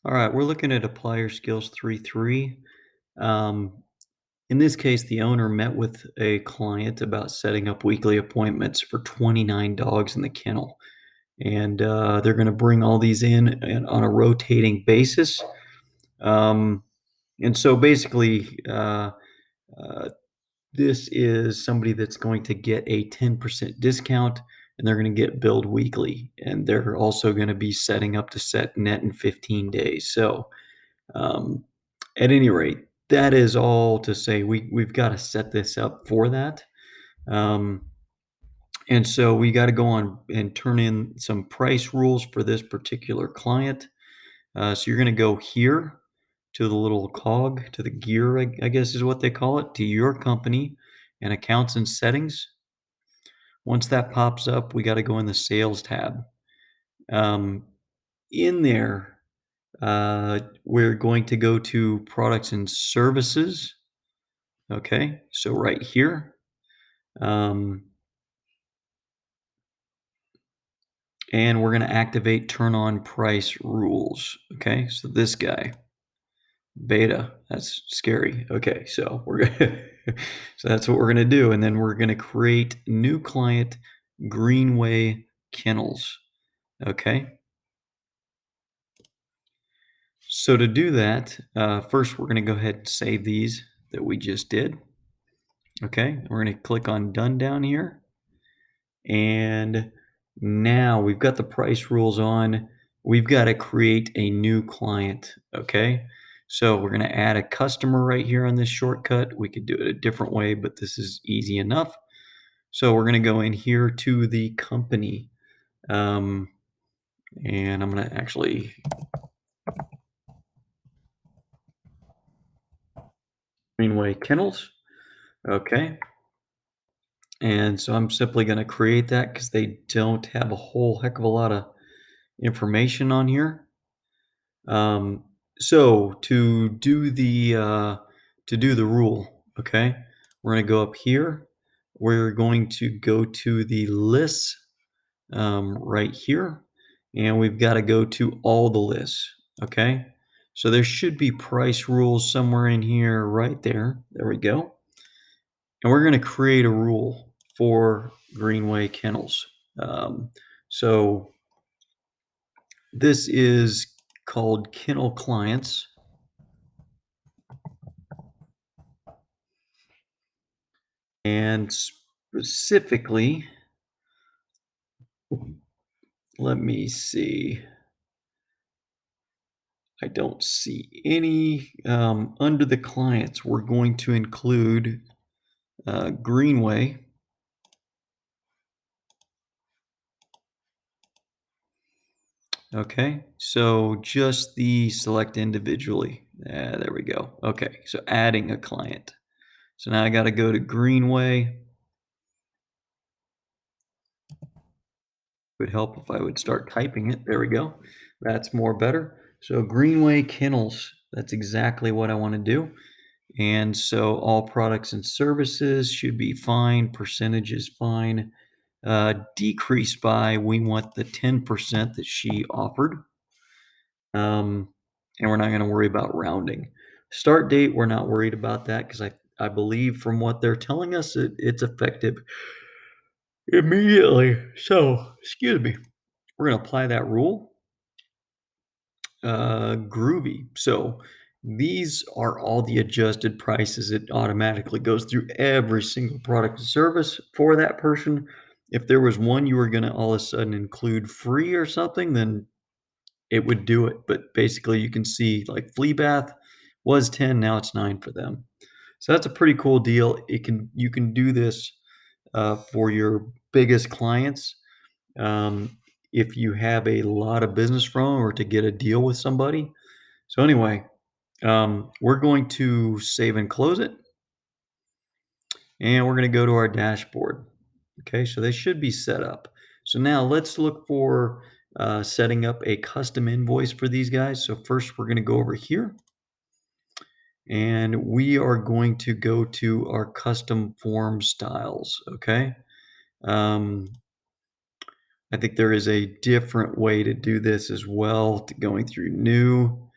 All right, we're looking at Applier Skills 3.3. Um, in this case, the owner met with a client about setting up weekly appointments for 29 dogs in the kennel. And they're going to bring all these in on a rotating basis. Um, and so basically, uh, this is somebody that's going to get a 10% discount and they're going to get billed weekly. And they're also going to be setting up to set net in 15 days. So, um, at any rate, that is all to say we've got to set this up for that. Um, and so we got to go on and turn in some price rules for this particular client. So you're going to go here to the little cog, to the gear, I guess is what they call it, to your company and accounts and settings. Once that pops up, we got to go in the sales tab. Um, in there, we're going to go to products and services. Okay, so right here, um, and we're going to activate turn on price rules. Okay, so this guy, beta, that's scary. Okay, so we're gonna, so that's what we're going to do, and then we're going to create new client, Greenway Kennels. Okay, so to do that, first we're going to go ahead and save these that we just did. Okay, we're going to click on done down here. And now we've got the price rules on. We've got to create a new client. Okay. So we're going to add a customer right here on this shortcut. We could do it a different way, but this is easy enough. So we're going to go in here to the company. Um, and I'm going to actually Greenway Kennels. Okay. And so I'm simply going to create that because they don't have a whole heck of a lot of information on here. Um, so to do the rule, okay, we're going to go up here. We're going to go to the lists right here, and we've got to go to all the lists. Okay, so there should be price rules somewhere in here, right there. There we go. And we're going to create a rule for Greenway Kennels. Um, so this is called Kennel Clients. And specifically, let me see. I don't see any under the clients. We're going to include Greenway. Okay, so just the select individually. There we go. Okay, so adding a client. So now I got to go to Greenway. Would help if I would start typing it. There we go. That's more better. So Greenway Kennels. That's exactly what I want to do. And so all products and services should be fine. Percentage is fine. Decrease by, we want the 10% that she offered. And we're not going to worry about rounding. Start date, we're not worried about that because I believe from what they're telling us, it's effective immediately. So, excuse me. We're going to apply that rule. Groovy. So these are all the adjusted prices. It automatically goes through every single product and service for that person. If there was one you were going to all of a sudden include free or something, then it would do it. But basically, you can see like flea bath was 10, now it's 9 for them. So that's a pretty cool deal. You can do this for your biggest clients. Um, if you have a lot of business from or to get a deal with somebody. So anyway, we're going to save and close it, and we're going to go to our dashboard. Okay, so they should be set up. So now let's look for setting up a custom invoice for these guys. So first we're going to go over here, and we are going to go to our custom form styles. Okay. Um, I think there is a different way to do this as well, to going through new.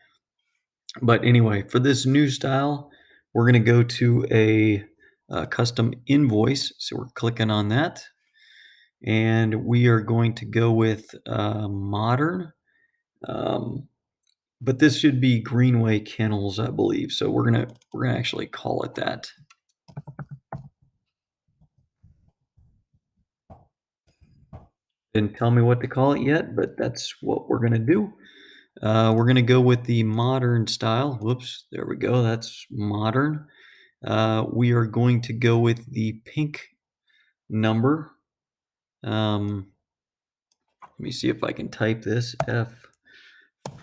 But anyway, for this new style, we're going to go to a custom invoice. So we're clicking on that, and we are going to go with modern. Um, but this should be Greenway Kennels, I believe. So we're gonna actually call it that. Didn't tell me what to call it yet, but that's what we're gonna do. We're gonna go with the modern style. Whoops, there we go. That's modern. We are going to go with the pink number. Let me see if I can type this.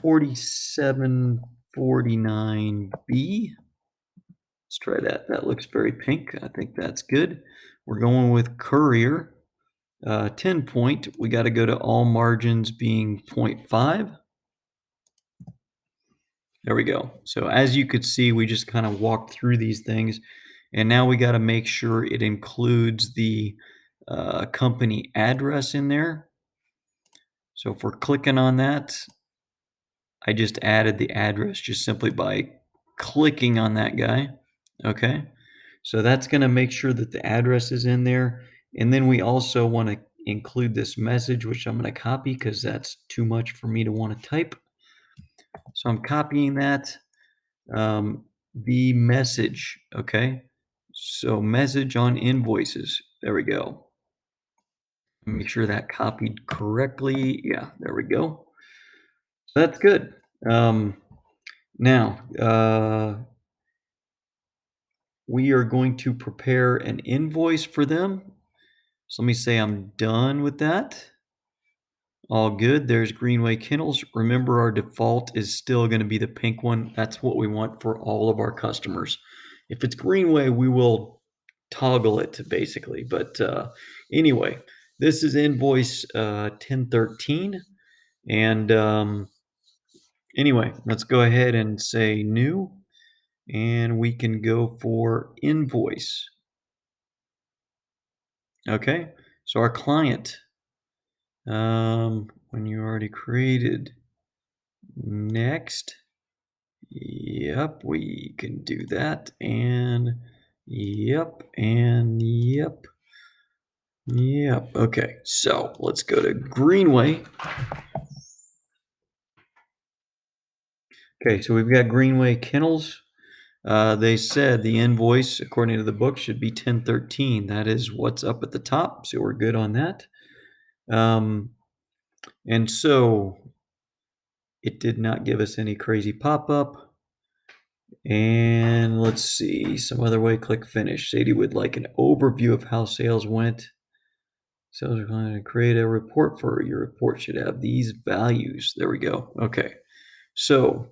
F4749B. Let's try that. That looks very pink. I think that's good. We're going with courier. 10 point. We got to go to all margins being 0.5. There we go. So as you could see, we just kind of walked through these things. And now we got to make sure it includes the company address in there. So if we're clicking on that, I just added the address just simply by clicking on that guy. Okay. So that's going to make sure that the address is in there. And then we also want to include this message, which I'm going to copy because that's too much for me to want to type. So I'm copying that. The message. Okay. So message on invoices. There we go. Make sure that copied correctly. Yeah, there we go. So that's good. Now, we are going to prepare an invoice for them. So let me say I'm done with that. All good. There's Greenway Kennels. Remember, our default is still going to be the pink one. That's what we want for all of our customers. If it's Greenway, we will toggle it basically. But anyway, this is invoice 1013. And anyway, let's go ahead and say new. And we can go for invoice. Okay. So our client, when you already created, next. Yep, we can do that. And yep, and yep, yep. Okay, so let's go to Greenway. Okay, so we've got Greenway Kennels. They said the invoice, according to the book, should be 1013. That is what's up at the top, so we're good on that. And so it did not give us any crazy pop-up. And let's see, some other way, click finish. Sadie would like an overview of how sales went. Sales are going to create a report for your report should have these values. There we go. Okay. So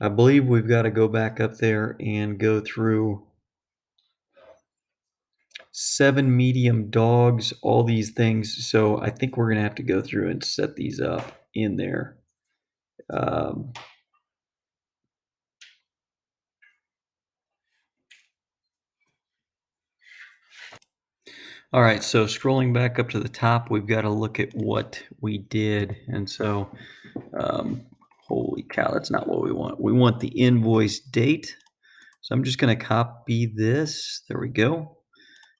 I believe we've got to go back up there and go through 7 medium dogs, all these things. So I think we're going to have to go through and set these up in there. Um, All right, so scrolling back up to the top, we've got to look at what we did. And so, holy cow, that's not what we want. We want the invoice date. So I'm just going to copy this. There we go.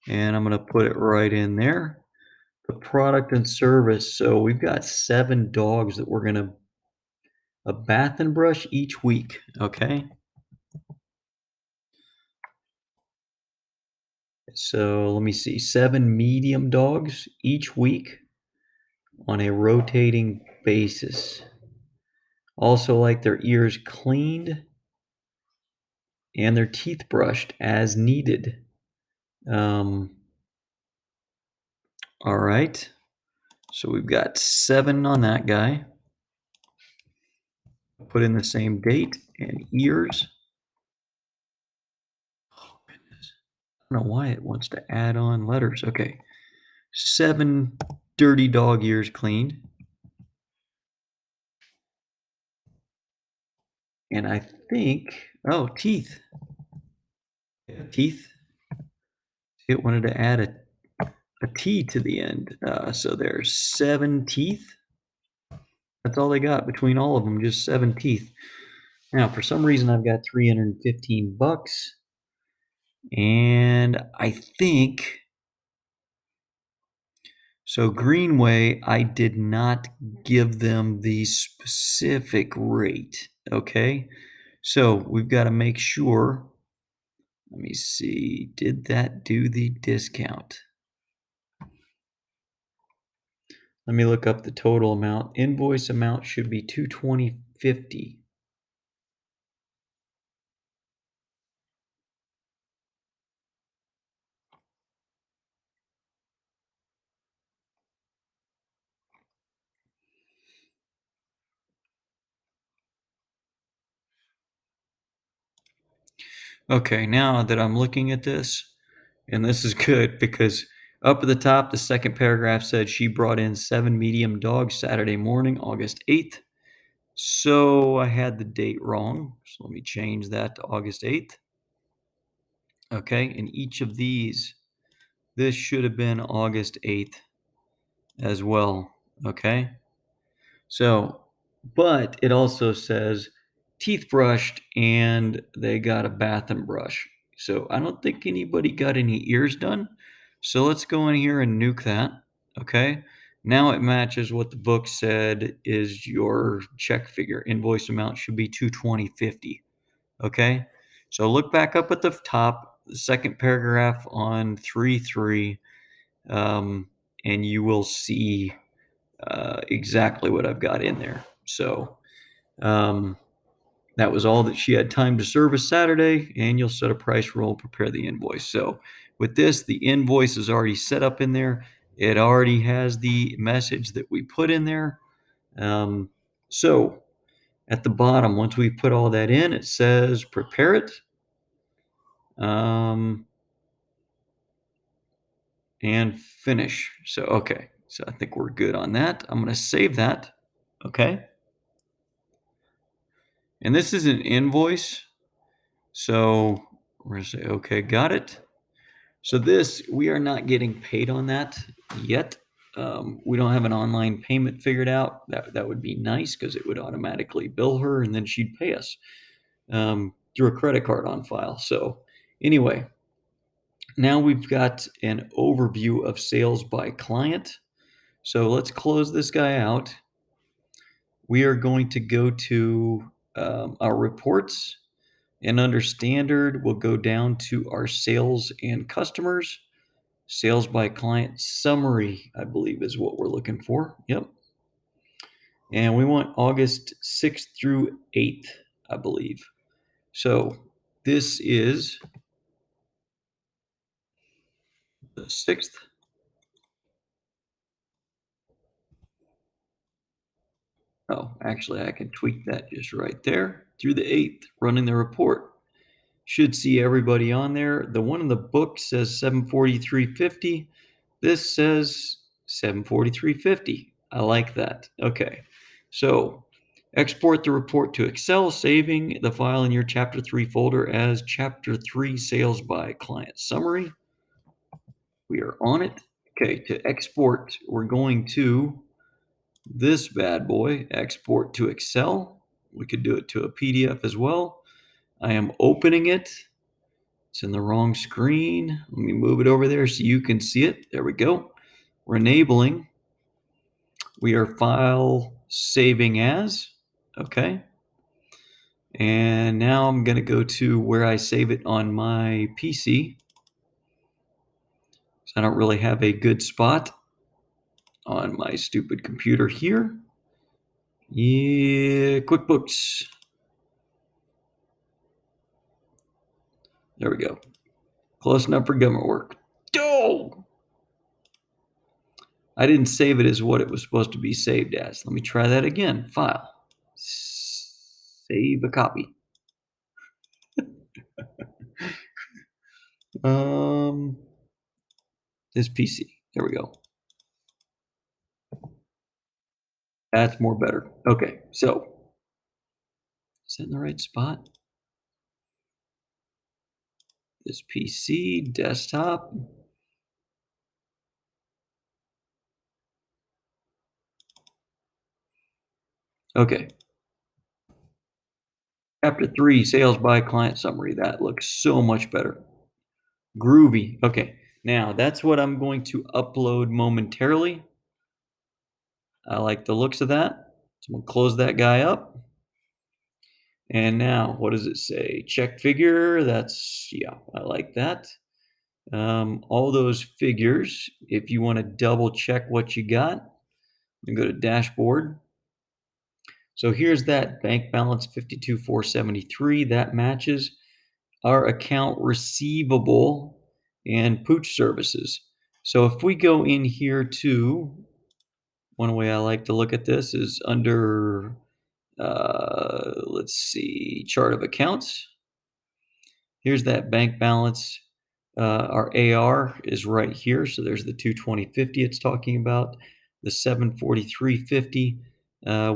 And I'm going to put it right in there. The product and service. So we've got 7 dogs that we're going to a bath and brush each week. Okay. So let me see, 7 medium dogs each week on a rotating basis. Also, like their ears cleaned and their teeth brushed as needed. All right. So we've got 7 on that guy. Put in the same date and ears. Oh, goodness. I don't know why it wants to add on letters. Okay. 7 dirty dog ears cleaned. And I think, oh, teeth. Yeah, teeth. It wanted to add a T to the end. So there's 7 teeth. That's That's all they got between all of them, just 7 teeth. Now, for some reason, I've got 315 bucks, and I think so. Greenway, I did not give them the specific rate. Okay, so we've got to make sure. Let me see. Did that do the discount? Let me look up the total amount. Invoice amount should be 220.50. Okay, now that I'm looking at this, and this is good because up at the top, the second paragraph said she brought in 7 medium dogs Saturday morning, August 8th. So I had the date wrong. So let me change that to August 8th. Okay, and each of these, this should have been August 8th as well. Okay, so, but it also says teeth brushed and they got a bath and brush. So I don't think anybody got any ears done. So let's go in here and nuke that. Okay. Now it matches what the book said is your check figure. Invoice amount should be 220.50. Okay. So look back up at the top, the second paragraph on 3.3, and you will see exactly what I've got in there. So um, that was all that she had time to service Saturday, and you'll set a price roll, prepare the invoice. So with this, the invoice is already set up in there. It already has the message that we put in there. So at the bottom, once we put all that in, it says prepare it. And finish. So, okay. So I think we're good on that. I'm going to save that. Okay. And this is an invoice. So we're going to say, okay, got it. So this, we are not getting paid on that yet. We don't have an online payment figured out. That would be nice because it would automatically bill her and then she'd pay us through a credit card on file. So anyway, now we've got an overview of sales by client. So let's close this guy out. We are going to go to our reports, and under standard, we'll go down to our sales and customers. Sales by client summary, I believe, is what we're looking for. Yep. And we want August 6th through 8th, I believe. So this is the 6th. Oh, actually, I can tweak that just right there through the 8th, running the report. Should see everybody on there. The one in the book says 743.50. This says 743.50. I like that. Okay. So export the report to Excel, saving the file in your Chapter 3 folder as Chapter 3 Sales by Client Summary. We are on it. Okay. To export, we're going to this bad boy, export to Excel. We could do it to a PDF as well. I am opening it. It's in the wrong screen. Let me move it over there so you can see it. There we go. We're enabling. We are file saving as. Okay. And now I'm going to go to where I save it on my PC. So I don't really have a good spot on my stupid computer here. Yeah, QuickBooks. There we go. Close enough for government work. Oh! I didn't save it as what it was supposed to be saved as. Let me try that again. File. Save a copy. Um, this PC. There we go. That's more better. Okay, so is that in the right spot? This PC, desktop. Okay. Chapter 3, sales by client summary. That looks so much better. Groovy. Okay. Now, that's what I'm going to upload momentarily. I like the looks of that. So we'll close that guy up. And now, what does it say? Check figure. That's, yeah, I like that. All those figures, if you want to double check what you got, you go to dashboard. So here's that bank balance 52,473. That matches our account receivable and pooch services. So if we go in here to, one way I like to look at this is under, let's see, chart of accounts. Here's that bank balance. Our AR is right here. So there's the 220.50 it's talking about, the 743.50.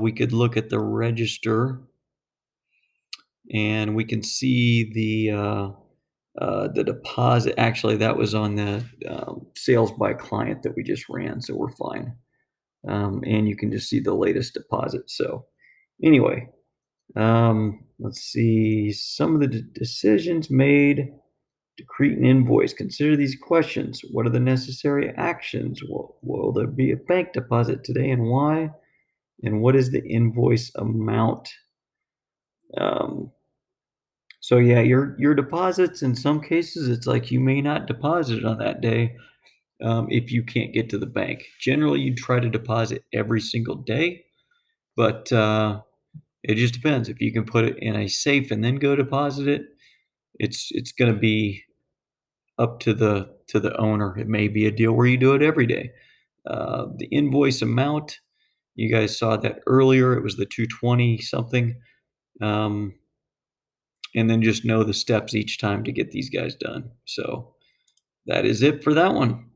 We could look at the register and we can see the deposit. Actually, that was on the sales by client that we just ran, so we're fine. And you can just see the latest deposit. So anyway, let's see some of the decisions made to create an invoice. Consider these questions. What are the necessary actions? Will there be a bank deposit today and why? And what is the invoice amount? Um, so yeah, your deposits in some cases, it's like you may not deposit it on that day if you can't get to the bank. Generally, you try to deposit every single day, but it just depends. If you can put it in a safe and then go deposit it, it's going to be up to the owner. It may be a deal where you do it every day. The invoice amount, you guys saw that earlier. It was the 220 something. Um, and then just know the steps each time to get these guys done. So that is it for that one.